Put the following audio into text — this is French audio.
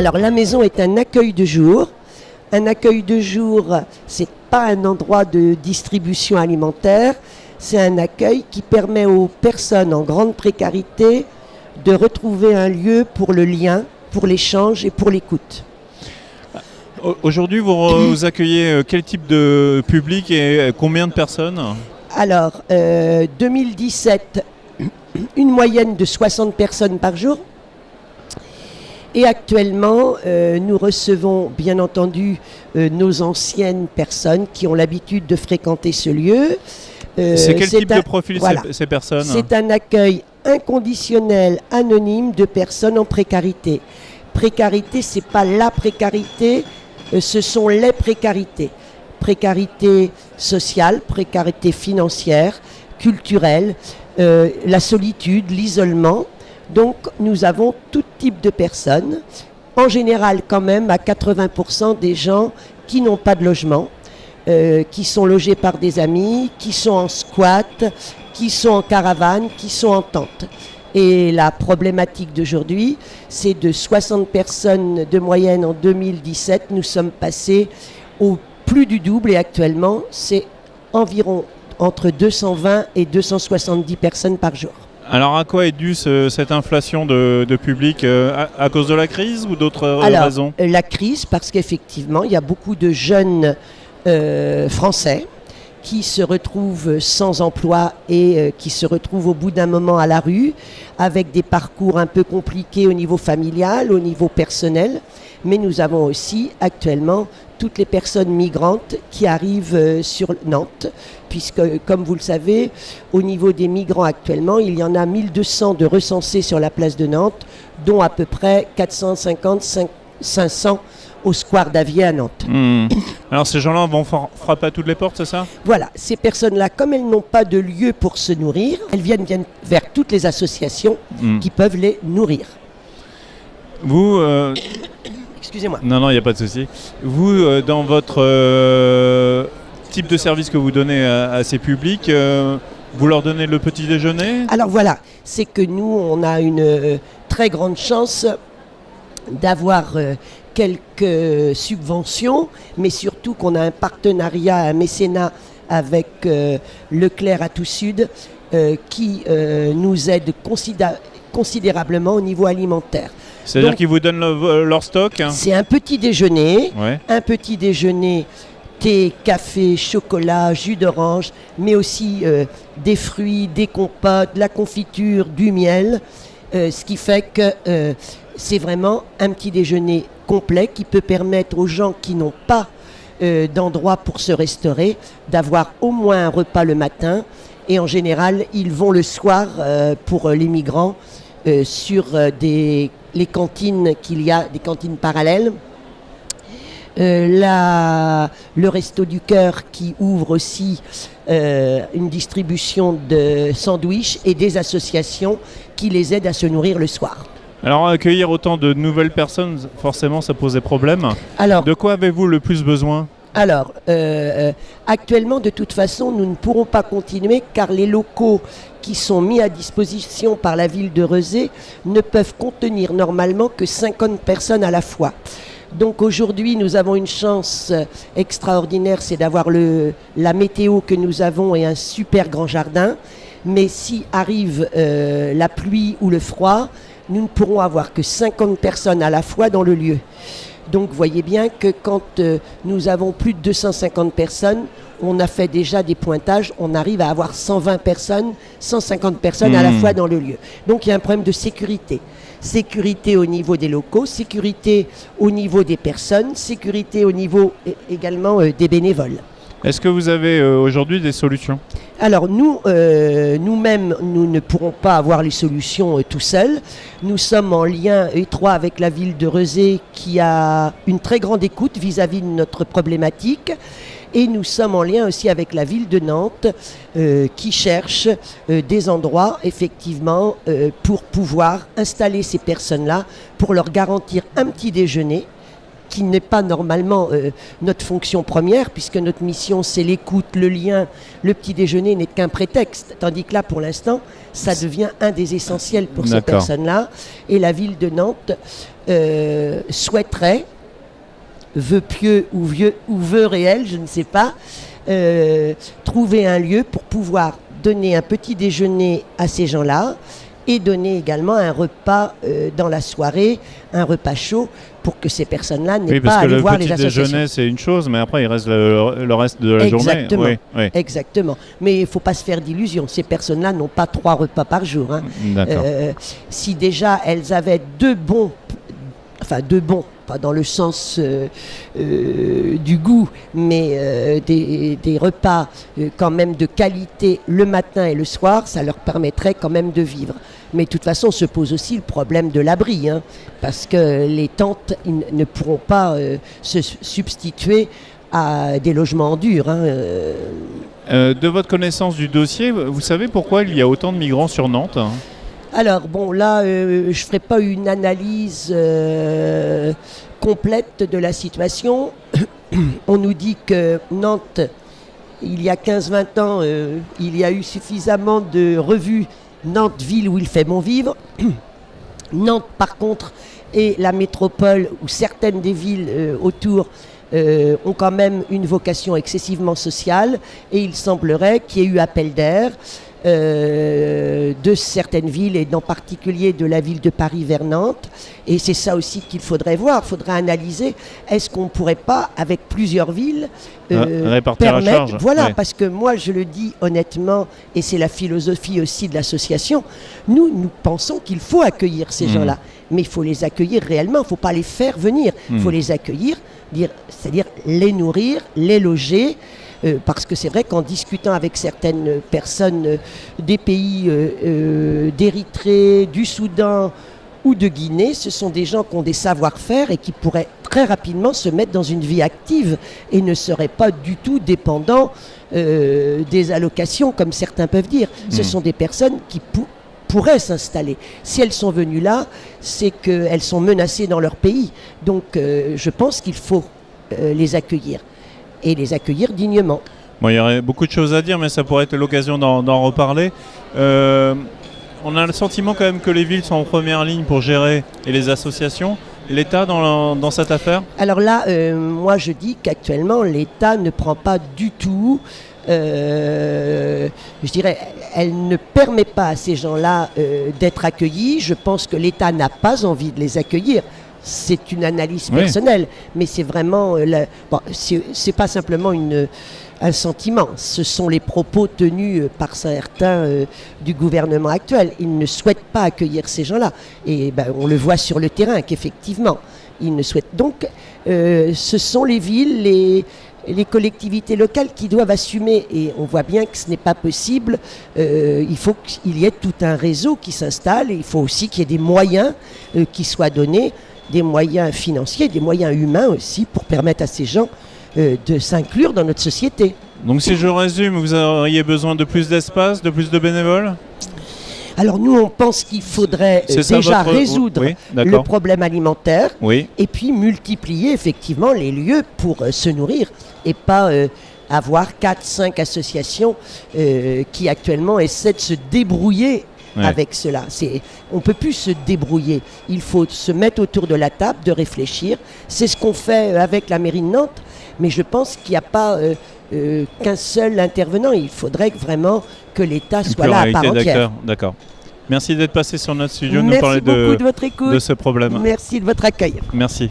Alors la maison est un accueil de jour. Un accueil de jour, c'est pas un endroit de distribution alimentaire, c'est un accueil qui permet aux personnes en grande précarité de retrouver un lieu pour le lien, pour l'échange et pour l'écoute. Aujourd'hui, vous accueillez quel type de public et combien de personnes ? Alors, 2017, une moyenne de 60 personnes par jour. Et actuellement, nous recevons bien entendu nos anciennes personnes qui ont l'habitude de fréquenter ce lieu. C'est quel type de profil ces personnes ? C'est un accueil inconditionnel, anonyme de personnes en précarité. Précarité, c'est pas la précarité, ce sont les précarités. Précarité sociale, précarité financière, culturelle, la solitude, l'isolement. Donc nous avons tout type de personnes, en général quand même à 80% des gens qui n'ont pas de logement, qui sont logés par des amis, qui sont en squat, qui sont en caravane, qui sont en tente. Et la problématique d'aujourd'hui, c'est de 60 personnes de moyenne en 2017, nous sommes passés au plus du double et actuellement c'est environ entre 220 et 270 personnes par jour. Alors à quoi est due cette inflation de public à cause de la crise ou d'autres raisons ? La crise, parce qu'effectivement, il y a beaucoup de jeunes Français qui se retrouvent sans emploi et qui se retrouvent au bout d'un moment à la rue, avec des parcours un peu compliqués au niveau familial, au niveau personnel. Mais nous avons aussi actuellement toutes les personnes migrantes qui arrivent sur Nantes, puisque, comme vous le savez, au niveau des migrants actuellement, il y en a 1200 de recensés sur la place de Nantes, dont à peu près 450-500 au square d'Avier à Nantes. Alors ces gens-là vont frapper à toutes les portes, c'est ça ? Voilà, ces personnes-là, comme elles n'ont pas de lieu pour se nourrir, elles viennent vers toutes les associations qui peuvent les nourrir. Vous... Excusez-moi. Non, il n'y a pas de souci. Vous, dans votre type de service que vous donnez à ces publics, vous leur donnez le petit déjeuner ? Alors voilà, c'est que nous, on a une très grande chance d'avoir quelques subventions, mais surtout qu'on a un partenariat, un mécénat avec Leclerc à tout sud qui nous aide considérablement au niveau alimentaire. C'est-à-dire qu'ils vous donnent leur stock ? C'est un petit déjeuner, thé, café, chocolat, jus d'orange, mais aussi des fruits, des compotes, de la confiture, du miel, ce qui fait que c'est vraiment un petit déjeuner complet qui peut permettre aux gens qui n'ont pas d'endroit pour se restaurer d'avoir au moins un repas le matin, et en général ils vont le soir pour les migrants sur les cantines qu'il y a, des cantines parallèles. Le Resto du Cœur qui ouvre aussi une distribution de sandwichs et des associations qui les aident à se nourrir le soir. Alors accueillir autant de nouvelles personnes, forcément ça pose des problèmes. Alors, de quoi avez-vous le plus besoin ? Alors, actuellement, de toute façon, nous ne pourrons pas continuer car les locaux qui sont mis à disposition par la ville de Rezé ne peuvent contenir normalement que 50 personnes à la fois. Donc aujourd'hui, nous avons une chance extraordinaire, c'est d'avoir la météo que nous avons et un super grand jardin. Mais si arrive la pluie ou le froid, nous ne pourrons avoir que 50 personnes à la fois dans le lieu. Donc vous voyez bien que quand nous avons plus de 250 personnes, on a fait déjà des pointages, on arrive à avoir 120 personnes, 150 personnes à la fois dans le lieu. Donc il y a un problème de sécurité. Sécurité au niveau des locaux, sécurité au niveau des personnes, sécurité au niveau également des bénévoles. Est-ce que vous avez aujourd'hui des solutions ? Alors nous-mêmes, nous ne pourrons pas avoir les solutions tout seuls. Nous sommes en lien étroit avec la ville de Rezé qui a une très grande écoute vis-à-vis de notre problématique. Et nous sommes en lien aussi avec la ville de Nantes qui cherche des endroits effectivement pour pouvoir installer ces personnes-là, pour leur garantir un petit déjeuner qui n'est pas normalement notre fonction première, puisque notre mission c'est l'écoute, le lien, le petit déjeuner n'est qu'un prétexte, tandis que là pour l'instant ça devient un des essentiels pour ces personnes-là, et la ville de Nantes souhaiterait, vœu pieux ou vœu réel, je ne sais pas, trouver un lieu pour pouvoir donner un petit déjeuner à ces gens-là et donner également un repas dans la soirée, un repas chaud, pour que ces personnes-là n'aient pas à aller voir les associations. Le petit déjeuner, c'est une chose, mais après, il reste le reste de la journée. Exactement. Mais il ne faut pas se faire d'illusions. Ces personnes-là n'ont pas 3 repas par jour. Hein. Si déjà elles avaient 2 bons, pas dans le sens du goût, mais des repas quand même de qualité le matin et le soir, ça leur permettrait quand même de vivre. Mais de toute façon, se pose aussi le problème de l'abri, hein, parce que les tentes ne pourront pas se substituer à des logements en dur. Hein. De votre connaissance du dossier, vous savez pourquoi il y a autant de migrants sur Nantes ? Alors bon, là, je ne ferai pas une analyse complète de la situation. On nous dit que Nantes, il y a 15-20 ans, il y a eu suffisamment de revues Nantes, ville où il fait bon vivre. Nantes, par contre, est la métropole où certaines des villes autour ont quand même une vocation excessivement sociale, et il semblerait qu'il y ait eu appel d'air de certaines villes, et en particulier de la ville de Paris vers Nantes. Et c'est ça aussi qu'il faudrait voir, il faudrait analyser. Est-ce qu'on ne pourrait pas, avec plusieurs villes, répartir la charge. Voilà, parce que moi je le dis honnêtement, et c'est la philosophie aussi de l'association, nous pensons qu'il faut accueillir ces gens-là, mais il faut les accueillir réellement, il ne faut pas les faire venir, il faut les accueillir, c'est-à-dire les nourrir, les loger. Parce que c'est vrai qu'en discutant avec certaines personnes des pays d'Érythrée, du Soudan ou de Guinée, ce sont des gens qui ont des savoir-faire et qui pourraient très rapidement se mettre dans une vie active et ne seraient pas du tout dépendants des allocations, comme certains peuvent dire. Ce sont des personnes qui pourraient s'installer. Si elles sont venues là, c'est qu'elles sont menacées dans leur pays. Donc je pense qu'il faut les accueillir. Et les accueillir dignement. Bon, il y aurait beaucoup de choses à dire, mais ça pourrait être l'occasion d'en reparler. On a le sentiment quand même que les villes sont en première ligne pour gérer, et les associations. L'État dans cette affaire ? Alors là, moi je dis qu'actuellement, l'État ne prend pas du tout, je dirais, elle ne permet pas à ces gens-là d'être accueillis. Je pense que l'État n'a pas envie de les accueillir. C'est une analyse personnelle, mais c'est vraiment... c'est pas simplement un sentiment, ce sont les propos tenus par certains du gouvernement actuel. Ils ne souhaitent pas accueillir ces gens-là. Et on le voit sur le terrain qu'effectivement, ils ne souhaitent. Donc, ce sont les villes, les collectivités locales qui doivent assumer, et on voit bien que ce n'est pas possible. Il faut qu'il y ait tout un réseau qui s'installe, et il faut aussi qu'il y ait des moyens qui soient donnés, des moyens financiers, des moyens humains aussi, pour permettre à ces gens de s'inclure dans notre société. Donc si je résume, vous auriez besoin de plus d'espace, de plus de bénévoles ? Alors nous, on pense qu'il faudrait déjà résoudre le problème alimentaire, et puis multiplier effectivement les lieux pour se nourrir, et pas avoir 4-5 associations qui actuellement essaient de se débrouiller avec cela. On ne peut plus se débrouiller. Il faut se mettre autour de la table, de réfléchir. C'est ce qu'on fait avec la mairie de Nantes, mais je pense qu'il n'y a pas qu'un seul intervenant. Il faudrait vraiment que l'État soit là à part entière. D'accord. Merci d'être passé sur notre studio, nous parler de ce problème. Merci de votre accueil. Merci.